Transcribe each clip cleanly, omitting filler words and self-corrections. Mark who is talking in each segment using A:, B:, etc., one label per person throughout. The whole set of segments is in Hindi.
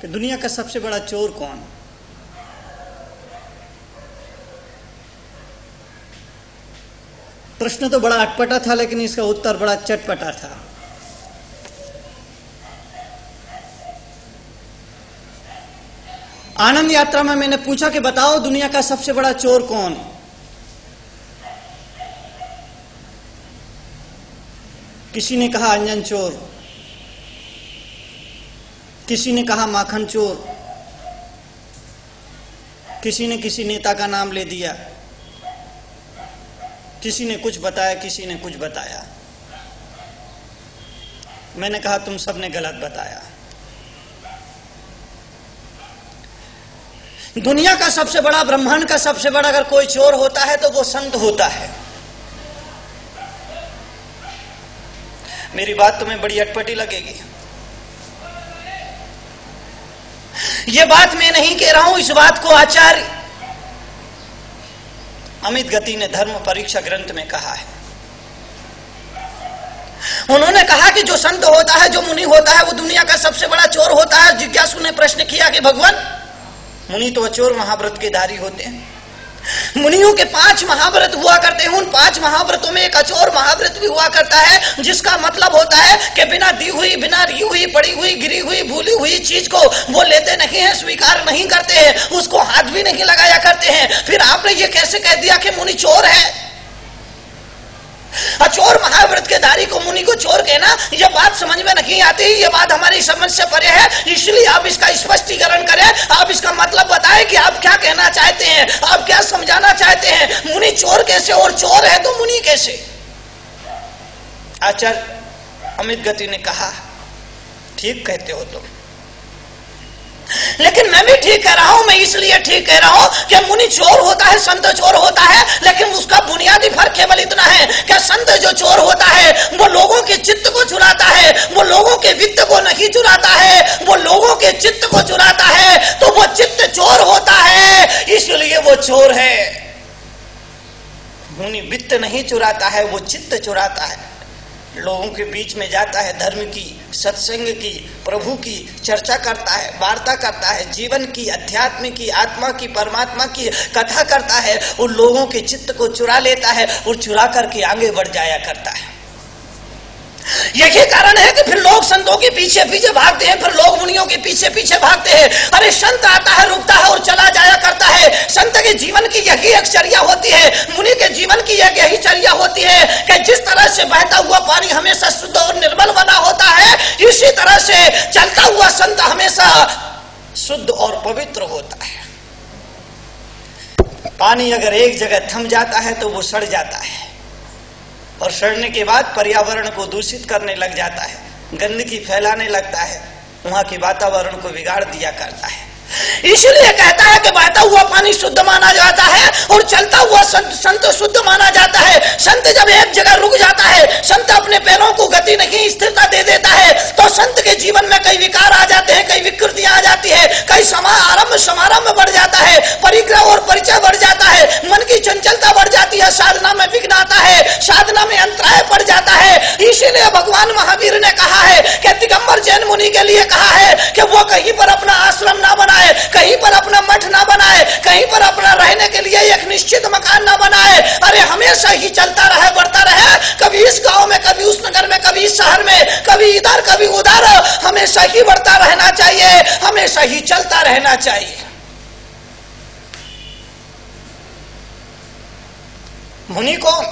A: कि दुनिया का सबसे बड़ा चोर कौन? प्रश्न तो बड़ा अटपटा था, लेकिन इसका उत्तर बड़ा चटपटा था। आनंद यात्रा में मैंने पूछा कि बताओ दुनिया का सबसे बड़ा चोर कौन? किसी ने कहा अंजन चोर, किसी ने कहा माखन चोर, किसी ने किसी नेता का नाम ले दिया, किसी ने कुछ बताया, किसी ने कुछ बताया। मैंने कहा तुम सबने गलत बताया। दुनिया का सबसे बड़ा, ब्रह्मांड का सबसे बड़ा अगर कोई चोर होता है तो वो संत होता है। मेरी बात तुम्हें बड़ी अटपटी लगेगी। ये बात मैं नहीं कह रहा हूं, इस बात को आचार्य अमित गति ने धर्म परीक्षा ग्रंथ में कहा है। उन्होंने कहा कि जो संत होता है, जो मुनि होता है, वो दुनिया का सबसे बड़ा चोर होता है। जिज्ञासु ने प्रश्न किया कि भगवान, मुनि तो अचोर महाव्रत के धारी होते हैं, मुनियों के 5 महाव्रत हुआ करते हैं, उन 5 महाव्रतों में एक अचोर महाव्रत भी हुआ करता है, जिसका मतलब होता है कि बिना दी हुई, बिना री हुई, पड़ी हुई, गिरी हुई, भूली हुई चीज को वो लेते नहीं है, स्वीकार नहीं करते हैं, उसको हाथ भी नहीं लगाया करते हैं। फिर आपने ये कैसे कह दिया कि मुनि चोर है? अचोर महाव्रत के धारी को मुनि को चोर कहना, यह बात समझ में नहीं आती। यह बात हमारी समझ से परे है, इसलिए आप इसका स्पष्टीकरण करें, आप इसका मतलब बताएं कि आप क्या कहना चाहते हैं, आप क्या समझाना चाहते हैं। मुनि चोर कैसे, और चोर है तो मुनि कैसे? आचार्य अमित गति ने कहा ठीक कहते हो तुम, लेकिन मैं भी ठीक कह रहा हूं। मैं इसलिए ठीक कह रहा हूं कि मुनि चोर होता है, संत चोर होता है, लेकिन उसका बुनियादी फर्क केवल इतना है कि संत जो चोर होता है वो लोगों के चित्त को चुराता है, वो लोगों के वित्त को नहीं चुराता है, वो लोगों के चित्त को चुराता है, तो वो चित्त चोर होता है, इसलिए वो चोर है। मुनि वित्त नहीं चुराता है, वो चित्त चुराता है, लोगों के बीच में जाता है, धर्म की, सत्संग की, प्रभु की चर्चा करता है, वार्ता करता है, जीवन की, अध्यात्म की, आत्मा की, परमात्मा की कथा करता है, उन लोगों के चित्त को चुरा लेता है और चुरा करके आगे बढ़ जाया करता है। यही कारण है कि फिर लोग संतों के पीछे पीछे भागते हैं, फिर लोग मुनियों के पीछे पीछे भागते हैं। अरे संत आता है, रुकता है और चला जाया करता है। संत के जीवन की यही एक चर्या होती है, मुनि के जीवन की एक यही चर्या होती है कि जिस तरह से बहता हुआ पानी हमेशा शुद्ध और निर्मल बना होता है, इसी तरह से चलता हुआ संत हमेशा शुद्ध और पवित्र होता है। पानी अगर एक जगह थम जाता है तो वो सड़ जाता है, और सड़ने के बाद पर्यावरण को दूषित करने लग जाता है, गंदगी फैलाने लगता है, वहां के वातावरण को बिगाड़ दिया करता है। इसलिए कहता है कि बहता हुआ पानी शुद्ध माना जाता है और चलता हुआ संत शुद्ध माना जाता है। संत जब एक जगह रुक जाता है, संत अपने पैरों को गति नहीं, स्थिरता दे देता है, तो संत के जीवन में कई विकार आ जाते हैं, कई विकृतियां आ जाती है, कई समारंभ बढ़ जाता है, परिग्रह और परिचय बढ़ जाता है, मन की चंचलता बढ़ जाती है, साधना में विघ्न आता है, साधना में अंतराय पड़ जाता है। इसीलिए भगवान महावीर ने कहा है कि दिगंबर जैन मुनि के लिए कहा है कि वो कहीं पर अपना आश्रम ना बनाए, कहीं पर अपना मठ ना बनाए, कहीं पर अपना रहने के लिए एक निश्चित मकान ना बनाए। अरे हमेशा ही चलता रहे, बढ़ता रहे, कभी इस गांव में, कभी उस नगर में, कभी इस शहर में, कभी इधर कभी उधर, हमेशा ही बढ़ता रहना चाहिए, हमेशा ही चलता रहना चाहिए। मुनि कौन?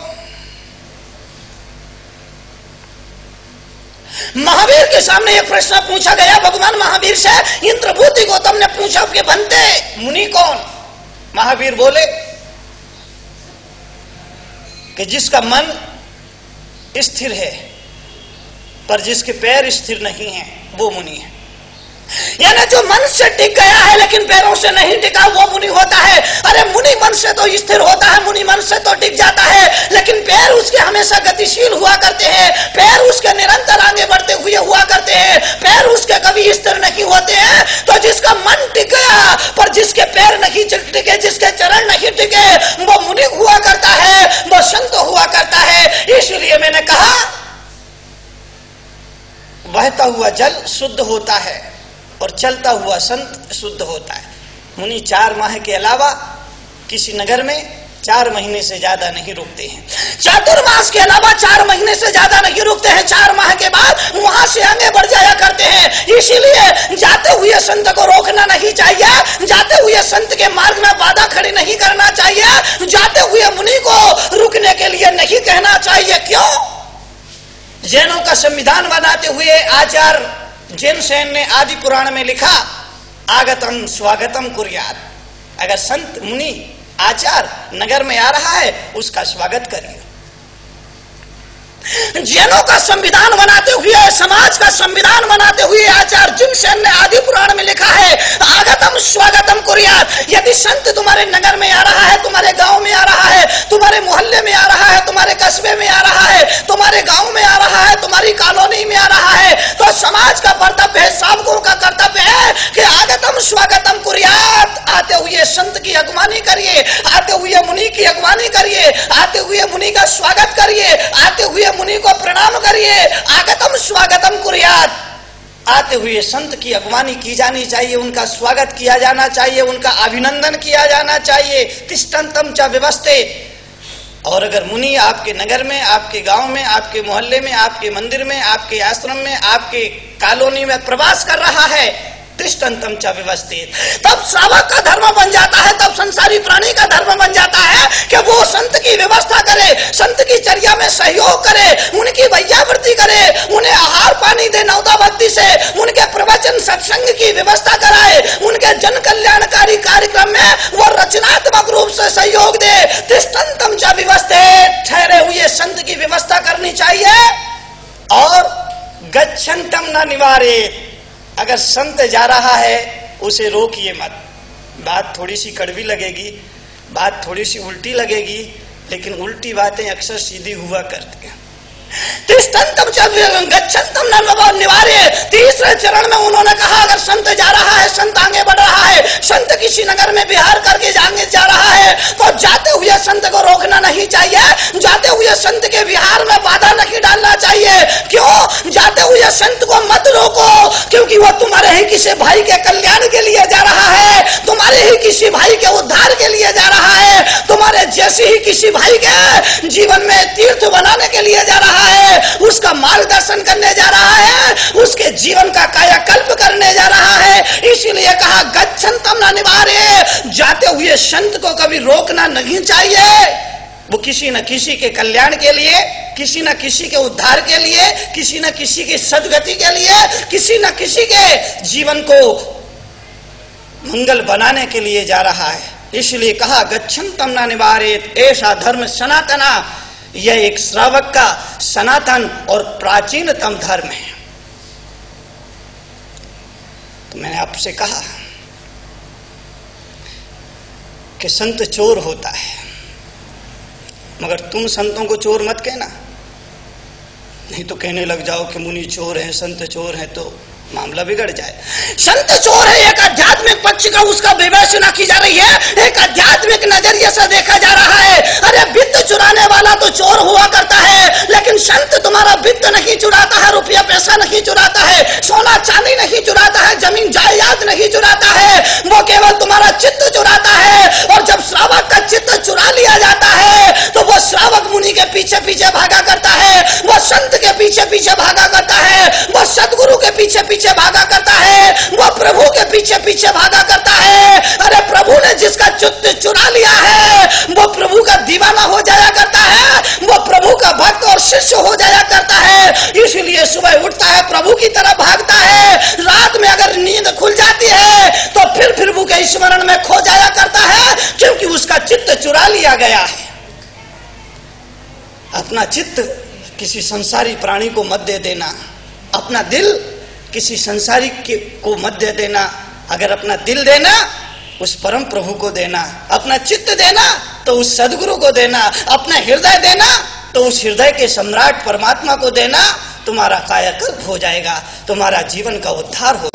A: महावीर के सामने एक प्रश्न पूछा गया भगवान महावीर से। इंद्रभूति गौतम ने पूछा कि बनते मुनि कौन? महावीर बोले कि जिसका मन स्थिर है पर जिसके पैर स्थिर नहीं है, वो मुनि है। यानी जो मन से टिक गया है लेकिन पैरों से नहीं टिका, वो मुनि होता है। अरे मुनि मन से तो स्थिर होता है, मुनि मन से तो टिक जाता है, लेकिन पैर उसके हमेशा गतिशील हुआ करते हैं, पैर उसके निरंतर आगे बढ़ते हुए हुआ करते हैं, पैर उसके कभी स्थिर नहीं होते हैं। तो जिसका मन टिक गया पर जिसके पैर नहीं टिके, जिसके चरण नहीं टिके, वो मुनि हुआ करता है, वो संत हुआ करता है। इसलिए मैंने कहा बहता हुआ जल शुद्ध होता है और चलता हुआ संत शुद्ध होता है। मुनि 4 माह के अलावा किसी नगर में 4 महीने से ज्यादा नहीं रुकते हैं। चातुर्मास के अलावा 4 महीने से ज्यादा नहीं रुकते हैं। 4 माह के बाद वहां से आगे बढ़ जाया करते हैं। इसीलिए जाते हुए संत को रोकना नहीं चाहिए, जाते हुए संत के मार्ग में बाधा खड़ी नहीं करना चाहिए, जाते हुए मुनि को रुकने के लिए नहीं कहना चाहिए। क्यों? जैनों का संविधान बनाते हुए आचार्य जैन सेन ने आदि पुराण में लिखा, आगतम स्वागतम कुर्यात। अगर संत मुनि आचार नगर में आ रहा है उसका स्वागत करिए। जैनों का संविधान बनाते हुए, समाज का संविधान बनाते हुए आचार्य जिन सेन ने आदि पुराण में लिखा है, आगतम स्वागतम कुर्यात। यदि संत तुम्हारे नगर में आ रहा है, तुम्हारे गांव में आ रहा है, तुम्हारे मोहल्ले में आ रहा है, तुम्हारे कस्बे में आ रहा है, तुम्हारे गांव में आ रहा है, तुम्हारी कॉलोनी में आ रहा है, तो समाज का कर्तव्य है, साधकों का कर्तव्य है कि आगतम स्वागतम कुर्यात। आते हुए संत की अगवानी करिए, आते हुए मुनि की अगवानी करिए, आते हुए मुनि का स्वागत करिए, आते हुए मुनि को प्रणाम करिए। आगतम स्वागतम कुर्यात। आते हुए संत की अगवानी की जानी चाहिए, उनका स्वागत किया जाना चाहिए, उनका अभिनंदन किया जाना चाहिए। तिष्ठन्तम च व्यवस्थे। और अगर मुनि आपके नगर में, आपके गांव में, आपके मोहल्ले में, आपके मंदिर में, आपके आश्रम में, आपके कॉलोनी में प्रवास कर रहा है, तिष्ठन्तम च व्यवस्थित, तब श्रावक का धर्म बन जाता है, तब संसारी प्राणी का धर्म बन जाता है कि वो संत की व्यवस्था करे, संत की चर्या में सहयोग करे, उनकी वैयावृत्ति करे, उन्हें आहार पानी दे नवदा भक्ति से, उनके प्रवचन सत्संग की व्यवस्था कराए, उनके जन कल्याणकारी कार्यक्रम में वो रचनात्मक रूप से सहयोग दे। तिष्ठन्तम च व्यवस्थित। ठहरे हुए संत की व्यवस्था करनी चाहिए। और गच्छन्तम न निवारेत। अगर संत जा रहा है उसे रोकिए मत। बात थोड़ी सी कड़वी लगेगी, बात थोड़ी सी उल्टी लगेगी, लेकिन उल्टी बातें अक्सर सीधी हुआ करती हैं। तिष्ठन्तम च गच्छन्तम न निवारेत। तीसरे चरण में उन्होंने कहा, अगर संत जा रहा है, संत आगे बढ़ रहा है, संत किसी नगर में विहार करके आगे जा रहा है, तो जाते हुए संत को रोकना नहीं चाहिए, जाते हुए संत के विहार में बाधा नहीं डालना चाहिए। क्यों? जाते हुए संत को मत रोको, क्योंकि वो तुम्हारे ही किसी भाई के कल्याण के लिए जा रहा है, तुम्हारे ही किसी भाई के उद्धार के लिए जा रहा है, तुम्हारे जैसे ही किसी भाई के जीवन में तीर्थ बनाने के लिए जा रहा है, उसका मार्गदर्शन करने जा रहा है, उसके जीवन का कायाकल्प करने जा रहा है। इसीलिए कहा गच्छन्तम न निवारेत। जाते हुए संत को कभी रोकना नहीं चाहिए। वो किसी न किसी के कल्याण के लिए, किसी न किसी के उद्धार के लिए, किसी न किसी की सदगति के लिए, किसी न किसी के जीवन को मंगल बनाने के लिए जा रहा है। इसलिए कहा गच्छन्तम न निवारेत। ऐसा धर्म सनातना, यह एक श्रावक का सनातन और प्राचीनतम धर्म है। तो मैंने आपसे कहा कि संत चोर होता है, मगर तुम संतों को चोर मत कहना, नहीं तो कहने लग जाओ कि मुनि चोर हैं, संत चोर हैं, तो मामला बिगड़ जाए। संत चोर है, एक आध्यात्मिक पक्ष का उसका विवेचना की जा रही है, एक आध्यात्मिक नजरिए से देखा जा रहा है। अरे वित्त चुराने वाला तो चोर हुआ करता है, लेकिन संत तुम्हारा वित्त नहीं चुराता है, रुपया पैसा नहीं चुराता है, सोना चांदी नहीं चुराता है, जमीन जायदाद नहीं चुराता है, वो केवल तुम्हारा चित्त चुराता है। और जब श्रावक का चित्त चुरा लिया जाता है तो वो श्रावक मुनि के पीछे पीछे भागा करता है, वो संत के पीछे पीछे भागा करता है, वो सदगुरु के पीछे पीछे भागा करता है, वो प्रभु के पीछे पीछे भागा करता है। अरे प्रभु ने जिसका चित्त चुरा लिया है वो प्रभु का दीवाना हो जाया करता है, वो प्रभु का भक्त और शिष्य हो जाया करता है। इसलिए सुबह उठता है, प्रभु की तरफ भागता है, रात में अगर नींद खुल जाती है तो फिर प्रभु के स्मरण में खो जाया करता है, क्योंकि उसका चित्त चुरा लिया गया है। अपना चित्त किसी संसारी प्राणी को मत दे देना, अपना दिल किसी संसारी को मत दे देना। अगर अपना दिल देना उस परम प्रभु को देना, अपना चित्त देना तो उस सदगुरु को देना, अपना हृदय देना तो उस हृदय के सम्राट परमात्मा को देना। तुम्हारा कायाकल्प हो जाएगा, तुम्हारा जीवन का उद्धार हो